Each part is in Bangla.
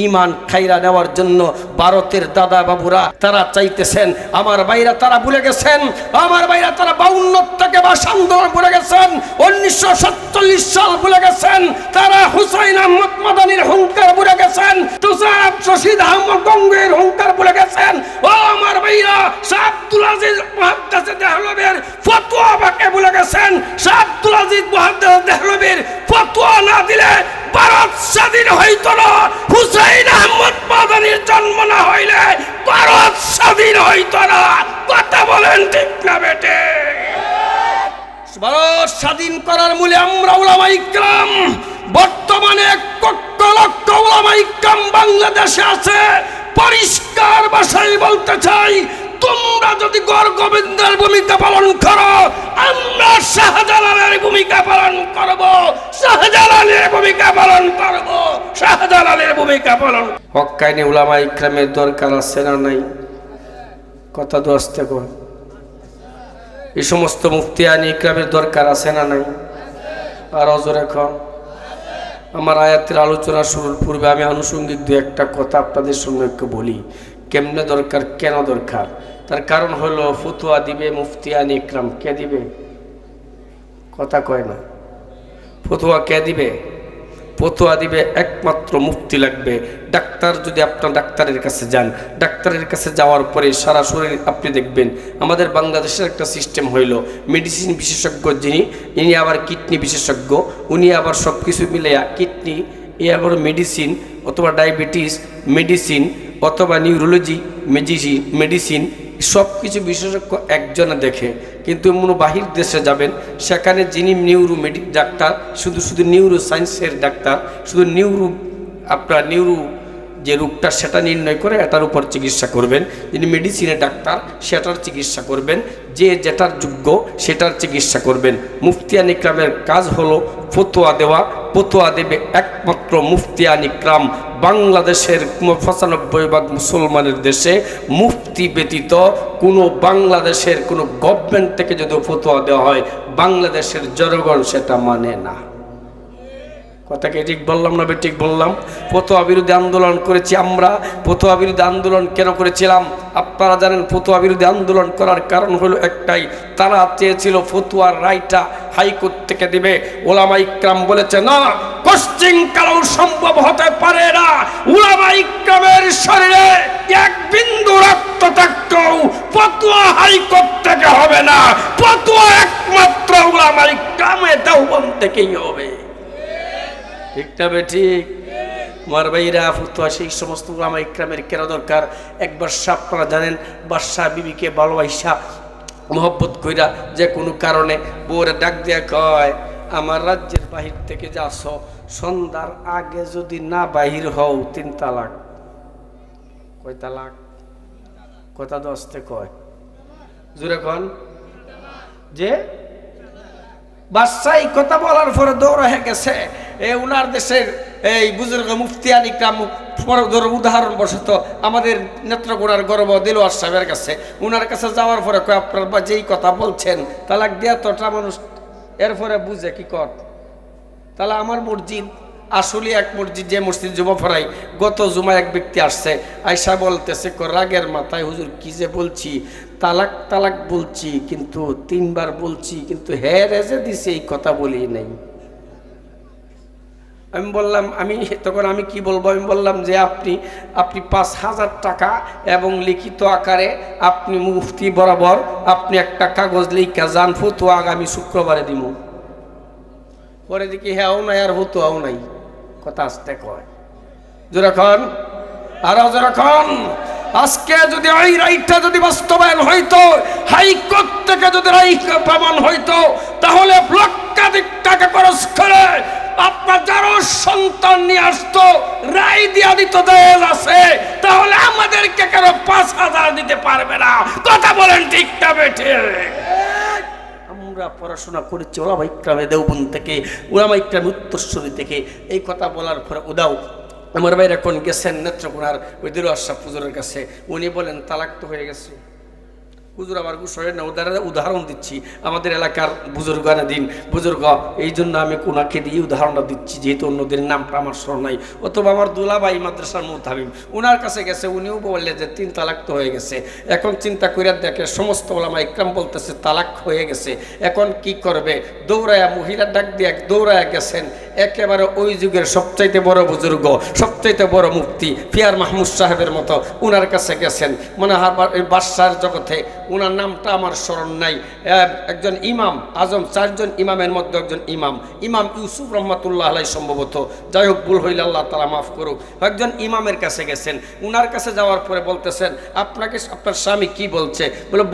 ইমান খাইরা নেওয়ার জন্য ভারতের দাদা বাবুরা তারা চাইতেছেন, আমার ভাইরা তারা ভুলে গেছেন, আমার ভাইরা তারা 52 থেকে ভাষা আন্দোলন ভুলে গেছেন, 1947 সাল ভুলে গেছেন, তারা হুসাইন আহমদ মাদানির হুঙ্কার ভুলে গেছেন, তুষার শহীদ আহমদ গঙ্গের হুঙ্কার ভুলে গেছেন। ও আমার ভাইরা, শাহ আব্দুল আজিজ মুহাদ্দিস দেহলভীর ফতোয়া বাকে ভুলে গেছেন। শাহ আব্দুল আজিজ মুহাদ্দিস দেহলভীর ফতোয়া না দিলে ভারত স্বাধীন হইত না। হুসাইন আহমদ মাদানির জন্ম না হইলে ভারত স্বাধীন হইত না। কথা বলেন ঠিক না বেটে? ভারত স্বাধীন করার মূলে আমরা উলামায়ে ইকরাম, বর্তমানে 1 লক্ষ উলামায়ে ইকরাম বাংলাদেশে আছে। পরিষ্কার ভাষায় বলতে চাই, তোমরা যদি গড় গোবিন্দের ভূমিকা পালন করো, আমরা শাহজালালের ভূমিকা পালন করব, শাহজালালের ভূমিকা পালন করব, শাহজালালের ভূমিকা পালন। হক্কাইনি উলামায়ে ইকরামের দরকার আছে না নাই? কথা দোস্তে কর। এই সমস্ত মুফতিয়ানি ইকরামের দরকার আছে না নাই? আর অজরে খন। আমার আয়াতের আলোচনা শুরুর পূর্বে আমি আনুষঙ্গিক দু একটা কথা আপনাদের সঙ্গে একটু বলি। কেমনে দরকার, কেন দরকার? তার কারণ হলো ফতোয়া দিবে মুফতিয়ানি ইকরাম। কে দিবে? কথা কয় না। ফতোয়া কে দিবে? ফতোয়া দিবে একমাত্র মুফতি লাগবে। ডাক্তার যদি আপনার ডাক্তারের কাছে যান, ডাক্তারের কাছে যাওয়ার পরে সারা শরীর আপনি দেখবেন। আমাদের বাংলাদেশের একটা সিস্টেম হইল, মেডিসিন বিশেষজ্ঞ যিনি, ইনি আবার কিডনি বিশেষজ্ঞ, উনি আবার সব কিছু মিলে কিডনি, এ আবার মেডিসিন অথবা ডায়াবেটিস মেডিসিন অথবা নিউরোলজি মেডিসিন সব কিছু বিশেষজ্ঞ একজনে দেখে। কিন্তু মনে বাহির দেশে যাবেন, সেখানে যিনি ডাক্তার, শুধু নিউরো সায়েন্সের ডাক্তার, শুধু আপনার নিউরো যে রোগটা সেটা নির্ণয় করে এটার উপর চিকিৎসা করবেন। যিনি মেডিসিনের ডাক্তার সেটার চিকিৎসা করবেন, যে যেটার যোগ্য সেটার চিকিৎসা করবেন। মুফতিয়ান ইকরামের কাজ হলো ফতোয়া দেওয়া। ফতোয়া দেবে একমাত্র মুফতিয়ান ইকরাম। বাংলাদেশের 95% মুসলমানের দেশে মুফতি ব্যতীত কোনো বাংলাদেশের কোনো গভর্নমেন্ট থেকে যদি ফতোয়া দেওয়া হয়, বাংলাদেশের জনগণ সেটা মানে না। কথাকে ঠিক বললাম না? ঠিক বললাম। ফতোয়া বিরোধী আন্দোলন করেছি আমরা। ফতোয়া বিরোধী আন্দোলন কেন করেছিলাম আপনারা জানেন? ফতোয়া বিরোধী আন্দোলন করার কারণ হলো একটাই, তারা চেয়েছিল ফতোয়ার রায়টা হাইকোর্ট থেকে দিবে। উলামায়ে ইকরাম বলেছে না, কোশ্চিন কালেও সম্ভব হতে পারে না। উলামায়ে ইকরামের শরীরে এক বিন্দু রক্ত থাকতেও ফতোয়া হাইকোর্ট থেকে হবে না। ফতোয়া একমাত্র উলামায়ে ইকরামের দেওবন্দ থেকেই হবে। ঠিক না ঠিক? আমার ভাইরা, ফতোয়া সেই সমস্ত উলামায়ে ইকরামের কেন দরকার? একবার আপনারা জানেন, বাদশাহ বিবিকে ভালোবাসা মোহব্বত কইরা যে কোনো কারণে বউরে ডাক দিয়া কয়, আমার রাজ্যের বাহির থেকে যাস, সন্ধ্যার আগে যদি না বাহির হও 3 তালাক। কয় তালাক? কথা দস্তে কয়, জোরে কন। যে বাদশাহ কথা বলার পরে দৌড় হয়ে গেছে। উনার দেশের এই বুজুর্গ মুফতিয়ান ইকরাম, উদাহরণ বশত আমাদের নেত্রকোনার গর্ব দিলওয়ার সাহেবের কাছে, উনার কাছে যাওয়ার পরে কয়, আপনার বা যেই কথা বলছেন তালাক দেয়া তোটা মানুষ এরপরে বুঝে কি কর। তাহলে আমার মসজিদ আসলে এক মসজিদ, যে মসজিদ জুমা ফরাই, গত জুমা এক ব্যক্তি আসছে, আয়সা বলতেছে রাগের মাথায়, হুজুর কি যে বলছি, তালাক বলছি কিন্তু 3 বার বলছি, কিন্তু হ্যাঁ রেজে দিছে এই কথা বলি নাই। আমি বললাম, তখন আমি কি বলবো? আমি বললাম যে আপনি 5,000 টাকা এবং লিখিত আকারে আপনি মুফতি বরাবর আপনি একটা কাগজ লিখা যান, ফতোয়া আগামী শুক্রবারে দিব। পরে দেখি হ্যাঁও নাই আর ফতোয়াও নাই। কথা আসতে কয়, যেরকম আরো যেরকম আজকে যদি এই রাইটটা যদি বাস্তবায়ন হইতো, হাইকোর্ট থেকে যদি রায় প্রমাণ হইতো, তাহলে লক্ষাধিক টাকা খরচ করে আপনার যারও সন্তান নিয়ে আসতো, রায় দিয়া দিত দেশ আছে, তাহলে আমাদেরকে কেন 5,000 দিতে পারবে না? কথা বলেন ঠিক না বেঠে? আমরা পড়াশোনা করেছি উলামায়ে ইকরামের দেওবন্দ থেকে, উলামায়ে ইকরামের উত্তরসূরি থেকে। এই কথা বলার পরে উদাও আমার ভাইরা কোন গেছেন নেত্রকোনার ওই দিলওয়ার সাহেব হুজুরের কাছে, উনি বলেন তালাক তো হয়ে গেছে। হুজুর আবার গুসরে না উদাহরণ দিচ্ছি, আমাদের এলাকার বুজুর্গানা দিন বুজুর্গ, এই জন্য আমি কোনাকে দিয়ে উদাহরণটা দিচ্ছি, যেহেতু অন্যদের নামটা আমার স্মরণ নাই। অথবা আমার দুলাভাই মাদ্রাসার মুতাবিম, ওনার কাছে গেছে, উনিও বললেন যে 3 তালাক তো হয়ে গেছে। এখন চিন্তা করে দেখে সমস্ত ওলামা ইকরাম বলতেছে তালাক হয়ে গেছে, এখন কি করবে? দৌড়ায়া মহিলা ডাক দিয়ে দৌড়ায়া গেছেন একেবারে ওই যুগের সবচাইতে বড় বুজুর্গ, সবচাইতে বড় মুফতি পিয়ার মাহমুদ সাহেবের মতো ওনার কাছে গেছেন। মনে হয় বাদশার জগতে, ওনার নামটা আমার স্মরণ নাই, একজন ইমাম আজম, 4 জন ইমামের মধ্যে একজন ইমাম, ইমাম ইউসুফ রহমাতুল্লাহ আলাই সম্ভবত, যাই হোক ভুল হইলে আল্লাহ তাআলা মাফ করুক। একজন ইমামের কাছে গেছেন, উনার কাছে যাওয়ার পরে বলতেছেন আপনাকে আপনার স্বামী কি বলছে?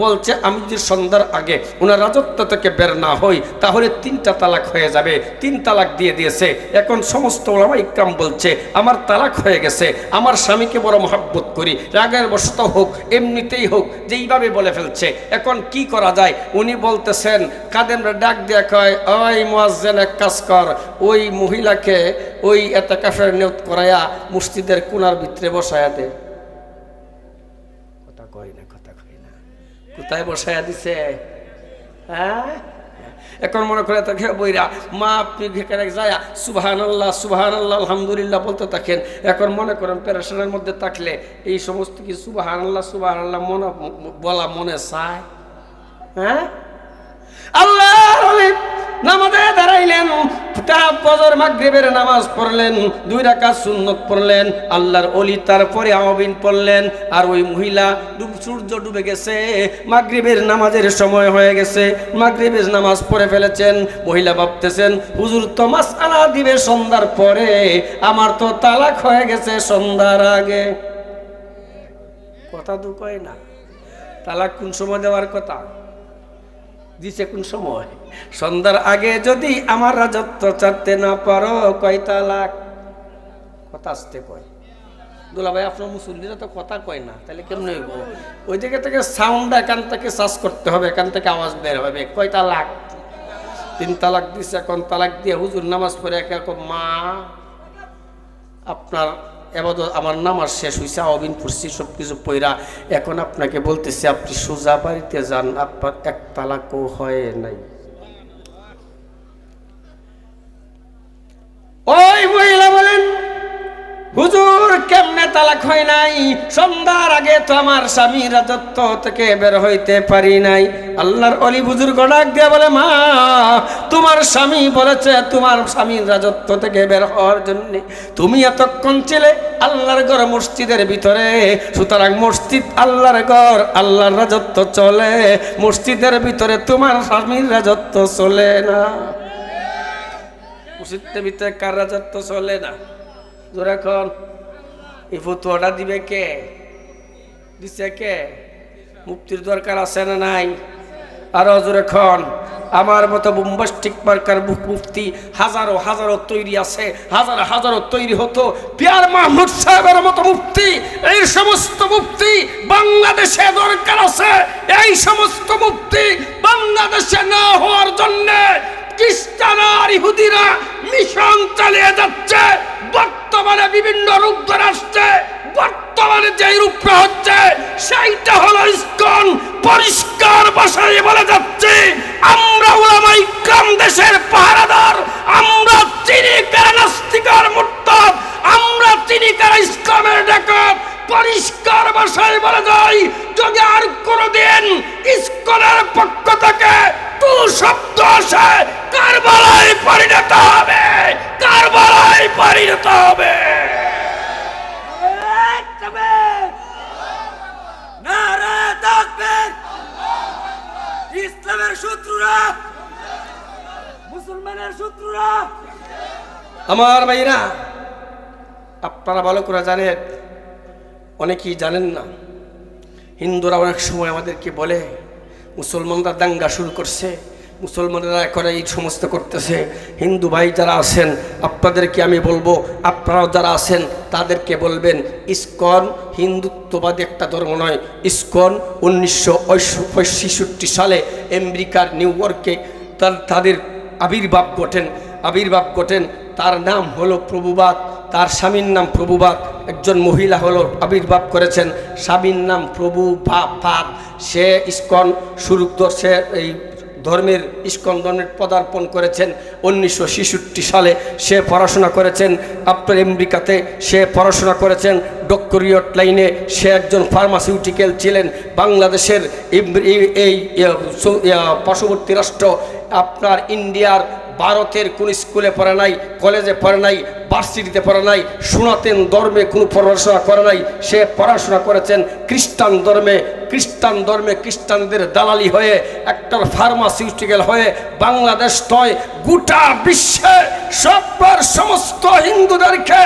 বলছে আমি যদি সন্ধ্যার আগে ওনার রাজত্ব থেকে বের না হই তাহলে 3টা তালাক হয়ে যাবে। 3 তালাক দিয়ে দিয়েছে। এখন সমস্ত ওলামা ইকরাম বলছে আমার তালাক হয়ে গেছে, আমার স্বামীকে বড় মহব্বত করি, রাগের বশত হোক এমনিতেই হোক যেইভাবে বলে ফেলছে, এখন কি করা যায়? উনি বলতেছেন কাদেমরা ডাক দিয়ে কয়, ওই মুয়াজ্জিন এক কাজ কর, ওই মহিলাকে ওই ইতিকাফের নিয়ত করায়া মসজিদের কোণার ভিতরে বসায়া দে। কথা কই না, কথা কই না, কোথায় বসায়া দিছে? হ্যাঁ, এখন মনে করে তাকে বইরা মা আপনি ঘেকে যায় সুবহানাল্লাহ সুবহানাল্লাহ আলহামদুলিল্লাহ বলতে থাকেন। এখন মনে করেন পেরেশানের মধ্যে থাকলে এই সমস্ত কিছু সুবহানাল্লাহ সুবহানাল্লাহ বলা মনে চায়? হ্যাঁ, আল্লাহ নামাজে দাঁড়াইলেন, ফজর মাগরিবের নামাজ পড়লেন, 2 রাকাত সুন্নত পড়লেন, আল্লাহর ওলি তারপরে আওয়াবিন পড়লেন। আর ওই মহিলা সূর্য ডুবে গেছে, মাগরিবের নামাজের সময় হয়ে গেছে, মাগরিবের নামাজ পড়ে ফেলেছেন। মহিলা ভাবতেছেন হুজুর তো মাসআলা দিবে সন্ধ্যার পরে, আমার তো তালাক হয়ে গেছে সন্ধ্যার আগে। কথা তো কয় না, তালাক কোন সময় দেওয়ার কথা দিছে? কোন সময়? সন্ধ্যার আগে যদি আমার রাজত্ব ছাড়তে না পারো কয় তালাক। কথা আসতে কয়। দুলা ভাই আপনার মুসল্লিরা তো কথা কয় না, তাহলে কেমন হইব? ওই দিকে থেকে সাউন্ড এখান থেকে সার্চ করতে হবে, এখান থেকে আওয়াজ বের হবে। কয় তালাক? 3 তালাক দিছে। এখন তালাক দিয়ে হুজুর নামাজ পড়ে এরকম মা আপনার এবাদত আমার নামাজ শেষ হয়েছে, আওয়াবিন পড়ছি সব কিছু পইরা, এখন আপনাকে বলতেছি আপনি সোজা বাড়িতে যান, আপনার 1 তালাকও হয় নাই। ওই মহিলা বলেন হুজুর কেমনে তালাক হয় নাই? সন্ধ্যার আগে তো আমার স্বামীর রাজত্ব থেকে বের হইতে পারি নাই। আল্লাহর ওলি বুজুর্গ ডাক দিয়ে বলে মা তোমার স্বামী বলেছে তোমার স্বামীর রাজত্ব থেকে বের হওয়ার জন্য, তুমি এতক্ষণ ছিলে আল্লাহর ঘর মসজিদের ভিতরে, সুতরাং মসজিদ আল্লাহর ঘর, আল্লাহর রাজত্ব চলে মসজিদের ভিতরে, তোমার স্বামীর রাজত্ব চলে না। মসজিদের ভিতরে কার রাজত্ব চলে না? এখন এই ফতুয়াটা দিবে কে? দিছে কে? মুফতির দরকার আছে না নাই? আরো জোরে খন। আমার মতো বোম্বাস্টিক মার্কার মুফতি হাজারো হাজারো তৈরি আছে, হাজার হাজারো তৈরি হতো। পিয়ার মাহমুদ সাহেবের মতো মুফতি, এই সমস্ত মুফতি বাংলাদেশে দরকার আছে। এই সমস্ত মুফতি বাংলাদেশে না হওয়ার জন্য খ্রিস্টান আর ইহুদিরা মিশন চালিয়ে যাচ্ছে। বর্তমানে বিভিন্ন রূপ ধরে আসছে। বর্তমানে যে রূপটা হচ্ছে সেইটা হলো ইসকন। পরিষ্কার ভাষায় বলে যাচ্ছে আমরা উলামায়ে ইকরাম দেশের পাহারাদার, আমরা চিনি কারা নাস্তিকার মুরতাদ, আমরা চিনি কারা ইসলামের ডাকাত। পরিষ্কার ভাষায় বলে যায় যদি আর কোনদিন ইসকনের পক্ষ থেকে তু শব্দ আসে কারবালায় পরিণত হবে, কারবালায় পরিণত হবে। নারে তাকবীর! ইসলামের শত্রুরা, মুসলমানের শত্রুরা, আমার ভাইরা আপনারা ভালো করে জানেন, অনেকেই জানেন না, হিন্দুরা অনেক সময় আমাদেরকে বলে মুসলমানরা দাঙ্গা শুরু করছে, মুসলমানরা এখন এই সমস্ত করতেছে। হিন্দু ভাই যারা আছেন আপনাদেরকে আমি বলবো, আপনারাও যারা আছেন তাদেরকে বলবেন ইসকন হিন্দুত্ববাদী একটা ধর্ম নয়। ইসকন 1966 সালে আমেরিকার নিউ ইয়র্কে তাদের আবির্ভাব ঘটেন। তার নাম হলো প্রভুবাদ। তার স্বামীর নাম প্রভুবাদ, একজন মহিলা হলো আবির্ভাব করেছেন, স্বামীর নাম প্রভুপাদ। সে ইস্কন শুরু সে এই ধর্মের ইস্কন ধর্মের পদার্পণ করেছেন 1966 সালে। সে পড়াশোনা করেছেন আপনার আমেরিকাতে, সে পড়াশোনা করেছেন ডক্টরিয়েট লাইনে। সে একজন ফার্মাসিউটিক্যাল ছিলেন। বাংলাদেশের এই পার্শ্ববর্তী রাষ্ট্র আপনার ইন্ডিয়ার ভারতের কোন স্কুলে পড়ে নাই, কলেজে পড়ে নাই, ভার্সিটিতে পড়ে নাই, সনাতন ধর্মে কোনো পড়াশোনা করে নাই। সে পড়াশোনা করেছেন খ্রিস্টান ধর্মে। খ্রিস্টানদের দালালি হয়ে একটা ফার্মাসিউটিক্যাল হয়ে বাংলাদেশ নয় গোটা বিশ্বে সমস্ত হিন্দুদেরকে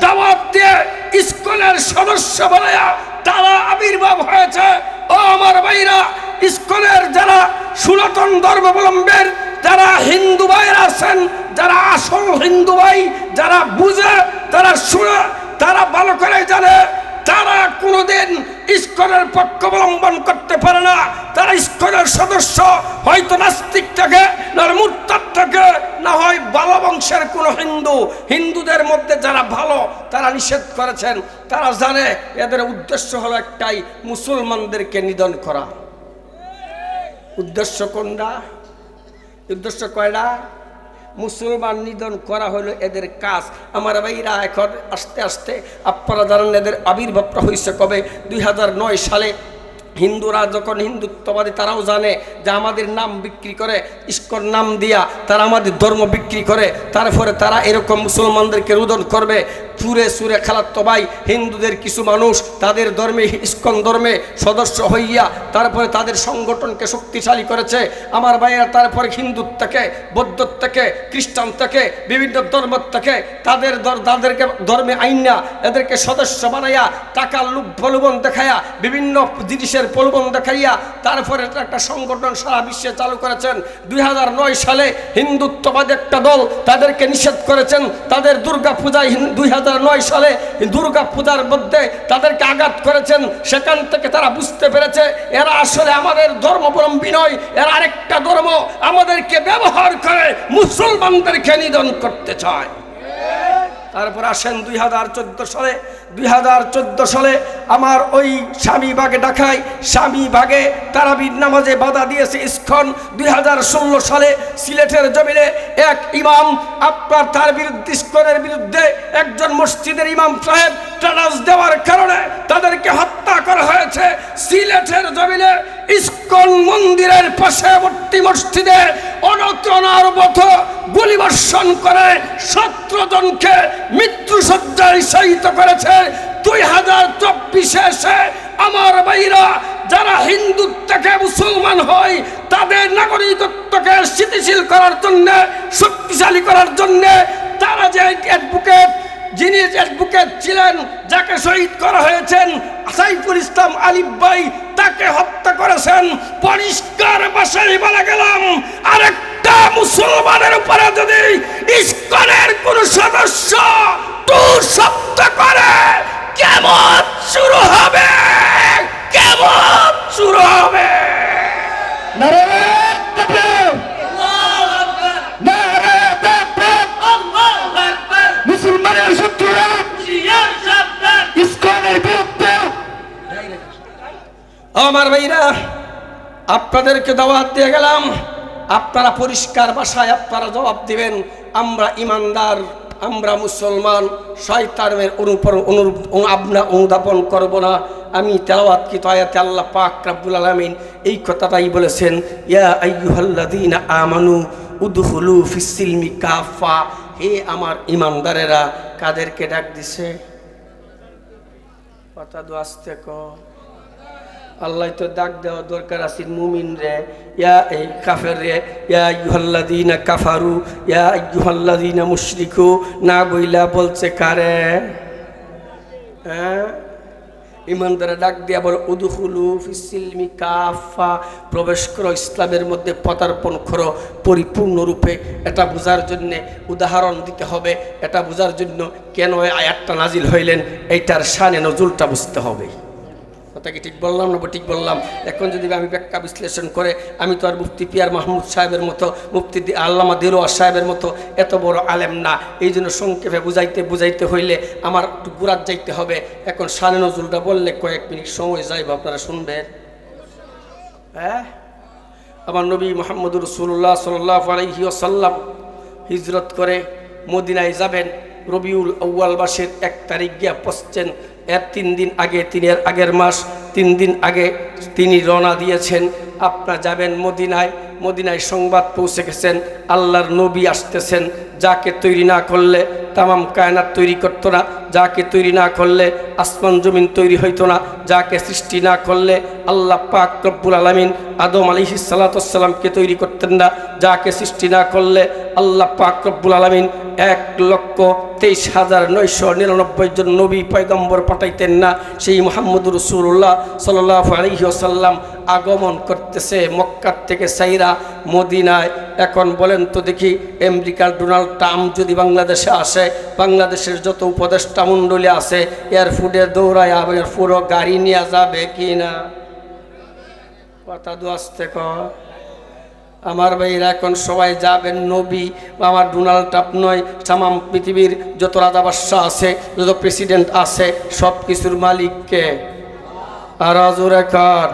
দাওয়াত দিয়ে ইস্কনের সদস্য বানায়া তারা আবির্ভাব হয়েছে। ও আমার ভাইরা, ইস্কনের যারা সনাতন ধর্মাবলম্বীর যারা হিন্দু ভাইরা আছেন, যারা আসল হিন্দু ভাই, যারা বুঝে, তারা শুনে, তারা ভালো করে জানে, তারা কোনোদিন ইস্কনের পক্ষ অবলম্বন করতে পারে না। তারা ইস্কনের সদস্য হয়তো নাস্তিক থেকে, না মুরতাদ থেকে, না হয় ভালো বংশের কোনো হিন্দুদের মধ্যে যারা ভালো তারা নিষেধ করেছেন। তারা জানে এদের উদ্দেশ্য হলো একটাই, মুসলমানদেরকে নিধন করা। উদ্দেশ্য কোনটা? উদ্দেশ্য কয়টা? মুসলমান নিধন করা হলো এদের কাজ। আমার ভাইরা, এখন আস্তে আস্তে আপনারা জানেন এদের আবির্ভাবটা হয়েছে কবে? 2009 সালে। হিন্দুরা যখন হিন্দুত্ববাদী, তারাও জানে যে আমাদের নাম বিক্রি করে, ইস্কন নাম দিয়া তারা আমাদের ধর্ম বিক্রি করে, তারপরে তারা এরকম মুসলমানদেরকে রোদন করবে। সুরে সুরে খালাতো ভাই হিন্দুদের কিছু মানুষ তাদের ধর্মে, ইস্কন ধর্মে সদস্য হইয়া তারপরে তাদের সংগঠনকে শক্তিশালী করেছে। আমার ভাইয়েরা, তারপরে হিন্দু থেকে, বৌদ্ধ থেকে, খ্রিস্টান থেকে, বিভিন্ন ধর্ম থেকে তাদেরকে ধর্মে আইনা এদেরকে সদস্য বানাইয়া টাকার লোভ প্রলোভন দেখাইয়া, বিভিন্ন জিনিসের প্রলোভন দেখাইয়া তারপরে একটা সংগঠন সারা বিশ্বে চালু করেছেন। 2009 সালে হিন্দুত্ববাদী একটা দল তাদেরকে নিষেধ করেছেন। তাদের দুর্গা পূজায় 2009 সালে দুর্গা পূজার মধ্যে তাদেরকে আঘাত করেছেন। সেখান থেকে তারা বুঝতে পেরেছে এরা আসলে আমাদের ধর্মাবলম্বী নয়, এরা আরেকটা ধর্ম, আমাদেরকে ব্যবহার করে মুসলমানদেরকে নিধন করতে চায়। তারপর আসেন 2014 সালে আমার ওই স্বামীবাগে ঢাকায়, স্বামীবাগে তারাবির নামাজে বাধা দিয়েছে ইস্কন। 2016 সালে সিলেটের জমিনে এক ইমাম আপনার তার বিরুদ্ধে, ইস্কনের বিরুদ্ধে একজন মসজিদের ইমাম সাহেব ট্রানাস দেওয়ার কারণে তাদেরকে হত্যা করা হয়েছে। সিলেটের জমিনে ইস্কন মন্দিরের পার্শ্ববর্তী মসজিদে অনর্বত গুলিবর্ষণ করে 17 জনকে মৃত্যুসজ্জায় শায়িত করেছে। 2024 এসে আমার ভাইরা, যারা হিন্দু থেকে মুসলমান হয় তাদের নাগরিকত্বকে স্থিতিশীল করার জন্য, শক্তিশালী করার জন্য তারা যে যিনি অ্যাডভোকেট ছিলেন, যাকে শহীদ করা হয়েছেন সাইফুল ইসলাম আলিফ ভাই, তাকে হত্যা করেছেন। পরিষ্কার ভাষায় বলে গেলাম, আরেকটা মুসলমানের উপরে যদি ইস্কনের কোন সদস্য টু শব্দ করে, কেমন শুরু হবে, কেমন শুরু হবে। মুসলমানের শত্রুরা ইস্কনের বিরুদ্ধে। আমার ভাইরা, আপনাদেরকে দাওয়াত দিয়ে গেলাম, আপনারা পরিষ্কার ভাষায় আপনারা জবাব দিবেন। আমরা ইমানদার, আমরা মুসলমান, শয়তানের আমরা অনুধাবন করব না। আমি তেলাওয়াতকৃত আয়াতে আল্লাহ পাক রব্বুল আলামিন এই কথাটাই বলেছেন, ইয়া আইয়ুহাল্লাযীনা আমানু উদখুলু ফিস-সিলমি কাফা। হে আমার ইমানদারেরা, কাদেরকে ডাক দিছে? কথা দু আস্তে ক। আল্লাহ তো ডাক দেওয়া দরকার আছে মুমিন রে, ইয়া এই কাফের রে, ইয়া আইয়ুহাল্লাযীনা কাফারু, ইয়া আইয়ুহাল্লাযীনা মুশরিকু না বইলা বলছে কারে? হ্যাঁ, ইমানদারে ডাক দিয়া বলে উদখুলু ফিস-সিলমি কাফা, প্রবেশ করো ইসলামের মধ্যে, পদার্পণ করো পরিপূর্ণরূপে। এটা বোঝার জন্য উদাহরণ দিতে হবে, এটা বোঝার জন্য কেন এই আয়াতটা নাজিল হইলেন এইটার শানে নজুলটা বুঝতে হবে। কথা কি ঠিক বললাম না ঠিক বললাম? এখন যদি আমি ব্যাখ্যা বিশ্লেষণ করে, আমি তো আর মুফতি পিয়ার মাহমুদ সাহেবের মতো, মুফতি আল্লামা দিলওয়ার সাহেবের মতো এত বড় আলেম না। এই জন্য সংক্ষেপে বুঝাইতে হইলে আমার একটু গুরাত যাইতে হবে। এখন শানে নজরুলটা বললে কয়েক মিনিট সময় যাইব, আপনারা শুনবেন। হ্যাঁ, আমার নবী মুহাম্মদুর রাসূলুল্লাহ সাল্লাল্লাহু আলাইহি ওয়াসাল্লাম হিজরত করে মদিনায় যাবেন। রবিউল আউয়াল মাসের 1 তারিখ গিয়া পৌঁছছেন। এর 3 দিন আগে, এর আগের মাস 3 দিন আগে তিনি রওনা দিয়েছেন। আপনারা যাবেন মদিনায়। মদিনায় সংবাদ পৌঁছে গেছেন আল্লাহর নবী আসতেছেন। যাকে তৈরি না করলে তামাম কায়নাত তৈরি করতো না, যাকে তৈরি না করলে আসমান জমিন তৈরি হইতো না, যাকে সৃষ্টি না করলে আল্লাহ পাক রব্বুল আলামিন আদম আলাইহিস সালাতু ওয়াস সালামকে তৈরি করতেন না, যাকে সৃষ্টি না করলে আল্লাহ পাক রব্বুল আলামিন 1,23,999 জন নবী পয়গম্বর পাঠাইতেন না। সেই মুহাম্মদুর রাসূলুল্লাহ সাল্লাল্লাহু আলাইহি ওয়াসাল্লাম আগমন করতেছে মক্কা থেকে সাইরা মদিনায়। এখন বলেন তো দেখি, আমেরিকার ডোনাল্ড ট্রাম্প যদি বাংলাদেশে আসে, বাংলাদেশের যত উপদেষ্টা মণ্ডলী আছে এয়ারফোর্টে দৌড়ায় এয়ারফোর্টও গাড়ি নিয়ে যাবে কি না? কথা দু আসতে কর। আমার ভাইরা এখন সবাই যাবেন নবী, আমার ডোনাল্ড ট্রাম্প নয়, তামাম পৃথিবীর যত রাজা বাদশাহ আছে, যত প্রেসিডেন্ট আছে, সব কিছুর মালিককে। আর জোরে কর।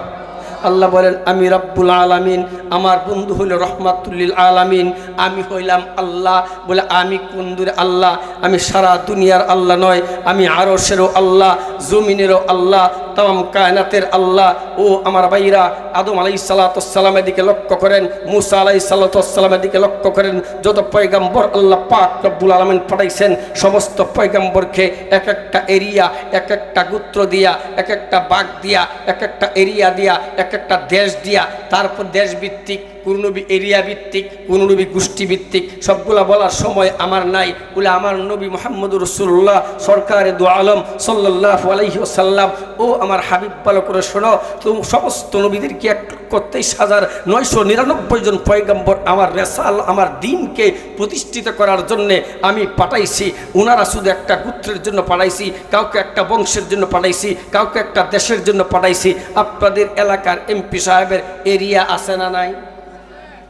আল্লাহ বলেন আমি রব্বুল আলামিন, আমার বন্ধু হইল রহমাতুল্লিল আলামিন, আমি হইলাম আল্লাহ। বলে আমি কোন দূরে আল্লাহ? আমি সারা দুনিয়ার আল্লাহ নয়, আমি আরশেরও আল্লাহ, জমিনেরও আল্লাহ, তামাম কায়নাতের আল্লাহ। ও আমার ভাইরা, আদম আলাইহিস সালাতু ওয়াস সালামের দিকে লক্ষ্য করেন, মুসা আলাইহিস সালাতু ওয়াস সালামের দিকে লক্ষ্য করেন। যত পয়গম্বর আল্লাহ পাক রব্বুল আলামিন পাঠাইছেন, সমস্ত পয়গম্বরকে এক একটা এরিয়া, এক একটা গোত্র দিয়া, এক একটা বাগ দিয়া, এক একটা এরিয়া দিয়া, এক একটা দেশ দিয়া, তারপর দেশ ভিত্তিক, কোন নবী এরিয়া ভিত্তিক, কোন নবী গোষ্ঠী ভিত্তিক, সবগুলা বলার সময় আমার নাই। বলে আমার নবী মুহাম্মদুর রাসূলুল্লাহ সরকারে দু আলম সাল্লাল্লাহু আলাইহি ওয়াসাল্লাম, ও আমার হাবিব ভালো করে শোনো, তুমি সমস্ত নবীদেরকে 1,23,999 জন পয়গম্বর আমার রেসাল, আমার দ্বীনকে প্রতিষ্ঠিত করার জন্যে আমি পাঠাইছি। ওনারা শুধু একটা গোত্রের জন্য পাঠাইছি, কাউকে একটা বংশের জন্য পাঠাইছি, কাউকে একটা দেশের জন্য পাঠাইছি। আপনাদের এলাকার এমপি সাহেবের এরিয়া আছে না নাই?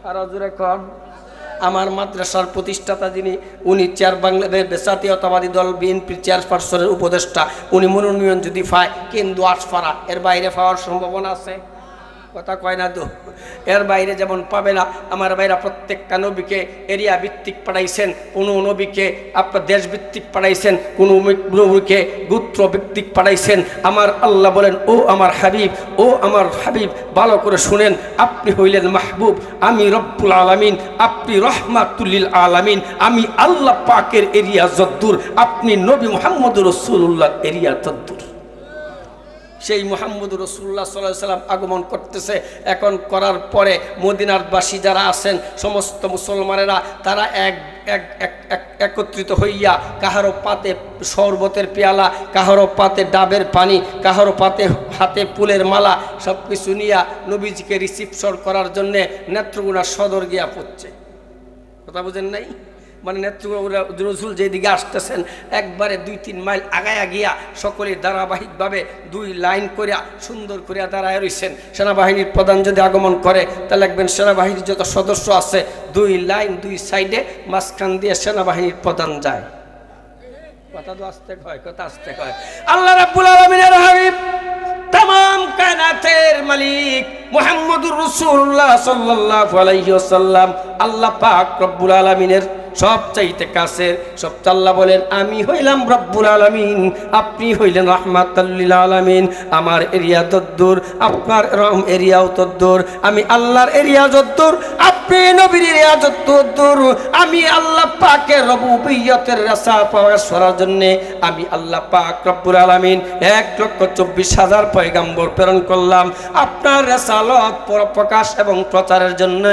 আর জোরে কম। আমার মাদ্রাসার প্রতিষ্ঠাতা যিনি, উনি বাংলাদেশ জাতীয়তাবাদী দল বিএনপির চেয়ারপারসনের উপদেষ্টা। উনি মনোনয়ন যদি পায় কিন্তু আটপাড়া, এর বাইরে পাওয়ার সম্ভাবনা আছে? কথা কয় না তো। এর বাইরে যেমন পাবে না। আমার ভাইরা প্রত্যেকটা নবীকে এরিয়া ভিত্তিক পাঠাইছেন, কোনো নবীকে আপনার দেশ ভিত্তিক পাঠাইছেন, কোনো নবীকে গোত্র ভিত্তিক পাঠাইছেন। আমার আল্লাহ বলেন ও আমার হাবিব, ও আমার হাবিব ভালো করে শুনেন, আপনি হইলেন মাহবুব, আমি রব্বুল আলামিন, আপনি রহমাতুল্লিল আলামিন। আমি আল্লাহ পাকের এরিয়া যদ্দূর, আপনি নবী মুহাম্মদুর রাসূলুল্লাহ এরিয়া তদ্দূর। সেই মুহাম্মদুর রাসূলুল্লাহ সাল্লাল্লাহু আলাইহি ওয়াসাল্লাম আগমন করতেছে। এখন করার পরে মদিনার বাসী যারা আছেন, সমস্ত মুসলমানেরা তারা একত্রিত হইয়া কাহারো পাতে শরবতের পেয়ালা, কাহারো পাতে ডাবের পানি, কাহারো পাতে হাতে ফুলের মালা, সব কিছু নিয়া নবীজিকে রিসিপশন করার জন্যে নেত্রকোনা সদর গিয়া পড়ছে। কথা বুঝেন নাই? মানে নেত্রকোনা রসুল যেদিকে আসতেছেন, একবারে 2-3 মাইল আগায়া গিয়া সকলে ধারাবাহিকভাবে 2 লাইন করিয়া সুন্দর করিয়া দাঁড়ায় রয়েছেন। সেনাবাহিনীর প্রধান যদি আগমন করে, তাহলে দেখবেন সেনাবাহিনীর যত সদস্য আছে 2 লাইন 2 সাইডে, মাঝখান দিয়ে সেনাবাহিনীর প্রধান যায়। কথা তো আসতে কয়, কথা আসতে কয়। আল্লাহ রাব্বুল আলামিনের হাবিব, তামাম কায়নাতের মালিক মুহাম্মদুর রাসূলুল্লাহ সাল্লাল্লাহু আলাইহি ওয়াসাল্লাম, আল্লাহ পাক রব্বুল আলামিনের সবচাইতে কাছের। সবচেয়ে আল্লাহ বলেন আমি হইলাম রব্বুল আলামিন, আপনি হইলেন রাহমাতুল লিল আলামিন। আমার এরিয়া তদ্দূর, আপনার এরিয়াও তদ্দূর। আমি আল্লাহর এরিয়া যদ্দূর, আপনি নবীর এরিয়া যদ্দূর। আমি আল্লাহ পাকের রুবুবিয়তের রাসা প্রকাশ করার জন্য আমি আল্লাহ পাক রব্বুল আলামিন 1,24,000 পয়গম্বর প্রেরণ করলাম। আপনার রিসালাত প্রকাশ এবং প্রচারের জন্য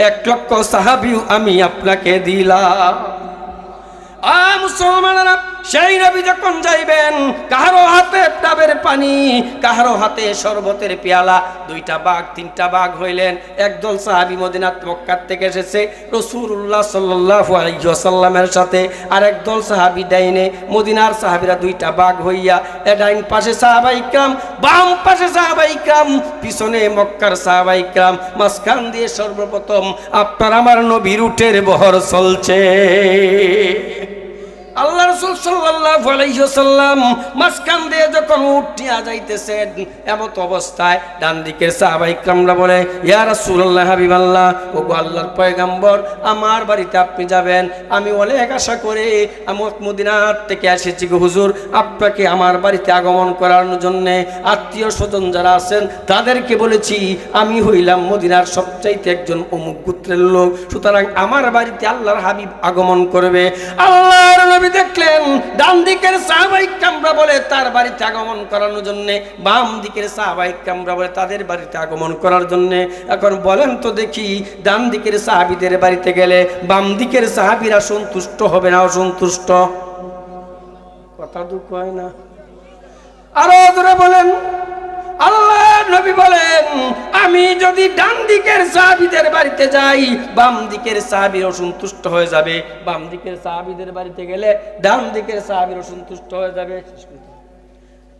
1,00,000 সাহাবীও আমি আপনাকে দিলাম। মুসলমানেরা, সেই নবী যখন যাইবেন, কাহারো হাতে ডাবের পানি পানি, কাহারো হাতে শরবতের পেয়ালা। দুইটা বাঘ তিনটা বাঘ হইলেন। একদল সাহাবী মদিনাত মক্কা থেকে এসেছে রাসূলুল্লাহ সাল্লাল্লাহু আলাইহি ওয়াসাল্লামের সাথে, আর একদল সাহাবী ডাইনে। মদিনার সাহাবীরা দুইটা বাঘ হইয়া, ডাইন পাশে সাহাবায়ে কিরাম, বাম পাশে সাহাবায়ে কিরাম, পিছনে মক্কার সাহাবায়ে কিরাম। মাঝখান দিয়ে সর্বপ্রথম আপনার আমার নবীর উটের বহর চলছে। আল্লাহ রাসূল সাল্লাল্লাহু আলাইহি ওয়াসাল্লাম মাঝখান দিয়ে যখন উঠিয়া যাইতেছেন, এমত অবস্থায় ডান দিকের সাহাবায়ে কিরামরা বলে, ইয়া রাসূলুল্লাহ, হাবিবাল্লাহ, ওগো আল্লাহর পয়গম্বর, আমার বাড়িতে আপনি যাবেন। আমি অনেক আশা করে আমি মদিনার থেকে এসেছি গো হুজুর, আপনাকে আমার বাড়িতে আগমন করার জন্য। আত্মীয় স্বজন যারা আছেন তাদেরকে বলেছি আমি হইলাম মদিনার সবচাইতে একজন অমুক গোত্রের লোক, সুতরাং আমার বাড়িতে আল্লাহর হাবিব আগমন করবে। আল্লাহর নবী দেখলেন ডান দিকের সাহাবায়ে কিরামরা বলে তার বাড়িতে আগমন করানোর জন্য, বাম দিকের সাহাবায়ে কিরামরা বলে তাদের বাড়িতে আগমন করার জন্য। এখন বলেন তো দেখি, ডান দিকের সাহাবীদের বাড়িতে গেলে বাম দিকের সাহাবীরা সন্তুষ্ট হবে না অসন্তুষ্ট? কথা দুঃখ হয় না? আরো ধরে বলেন। আল্লাহ নবী বলেন, আমি যদি ডান দিকের সাহাবীদের বাড়িতে যাই, বাম দিকের সাহাবী অসন্তুষ্ট হয়ে যাবে। বাম দিকের সাহাবীদের বাড়িতে গেলে ডান দিকের সাহাবী অসন্তুষ্ট হয়ে যাবে।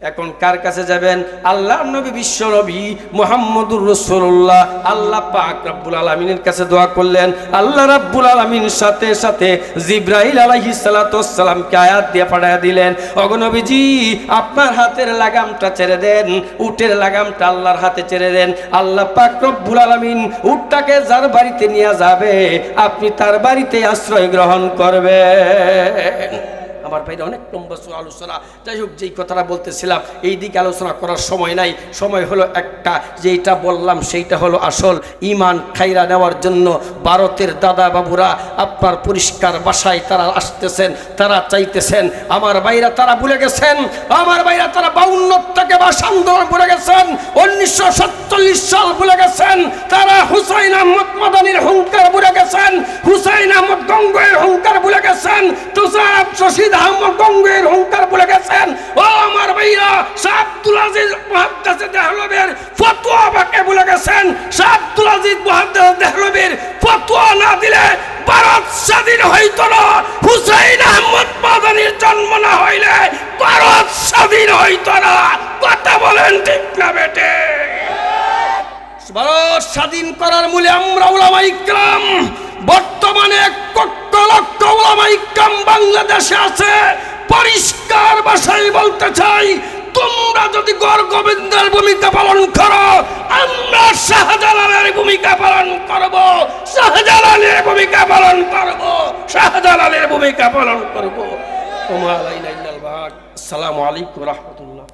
এখন কার কাছে যাবেন? আল্লাহর নবী, বিশ্ব নবী মুহাম্মদুর রাসূলুল্লাহ। আল্লাহ পাক রব্বুল আলামিনের কাছে দোয়া করলেন। আল্লাহ রাব্বুল আলামিন সাথে সাথে জিবরাইল আলাইহিস সালাতু ওয়াস সালামকে আয়াত দিয়ে পাঠিয়ে দিলেন, ওগো নবীজি, আপনার হাতের লাগামটা ছেড়ে দেন, উটের লাগামটা আল্লাহর হাতে ছেড়ে দেন। আল্লাহ পাক রব্বুল আলামিন উটটাকে যার বাড়িতে নিয়ে যাবে, আপনি তার বাড়িতে আশ্রয় গ্রহণ করবেন। আমার ভাইরা অনেক লম্বা আলোচনা, যাই হোক, যেই কথাটা বলতেছিলাম এই দিকে আলোচনা করার সময় নাই। সময় হলো একটা, যেইটা বললাম সেইটা হলো আসল। ইমান খাইরা নেওয়ার জন্য ভারতের দাদা বাবুরা আপনার পরিষ্কার বাসায় তারা আসতেছেন, তারা চাইতেছেন। আমার ভাইরা তারা ভুলে গেছেন, আমার ভাইরা তারা 52 থেকে ভাষা আন্দোলন ভুলে গেছেন, 1947 সাল ভুলে গেছেন। তারা হুসাইন আহমদ মাদানির হুঙ্কার ভুলে গেছেন, হুসাইন আহমদ গঙ্গোয়ের হুঙ্কার ভুলে গেছেন, তুষার শশীদ আহমদ গঙ্গোয়ের হুঙ্কার ভুলে গেছেন। ও আমার ভাইরা, শাহ আব্দুল আজিজ মুহাদ্দিস দেহলভীর ফতোয়া বাকে ভুলে গেছেন। শাহ আব্দুল আজিজ মুহাদ্দিস দেহলভীর ফতোয়া না দিলে ভারত স্বাধীন হইত না। হুসাইন আহমদ মাদানির জন্ম না হইলে ভারত স্বাধীন হইত না। কথা বলেন ঠিক না বেটে? ভারত স্বাধীন করার মূলে আমরা উলামায়ে কিরাম, বর্তমানে 1 লক্ষ উলামায়ে কিরাম বাংলাদেশে আছে। পরিষ্কার ভাষায় বলতে চাই, তোমরা যদি গড় গোবিন্দের ভূমিকা পালন করো, আমরা শাহজালালের ভূমিকা পালন করব, শাহজালালের ভূমিকা পালন করব, শাহজালালের ভূমিকা পালন করব। আসসালামু আলাইকুম ওয়া রাহমাতুল্লাহ।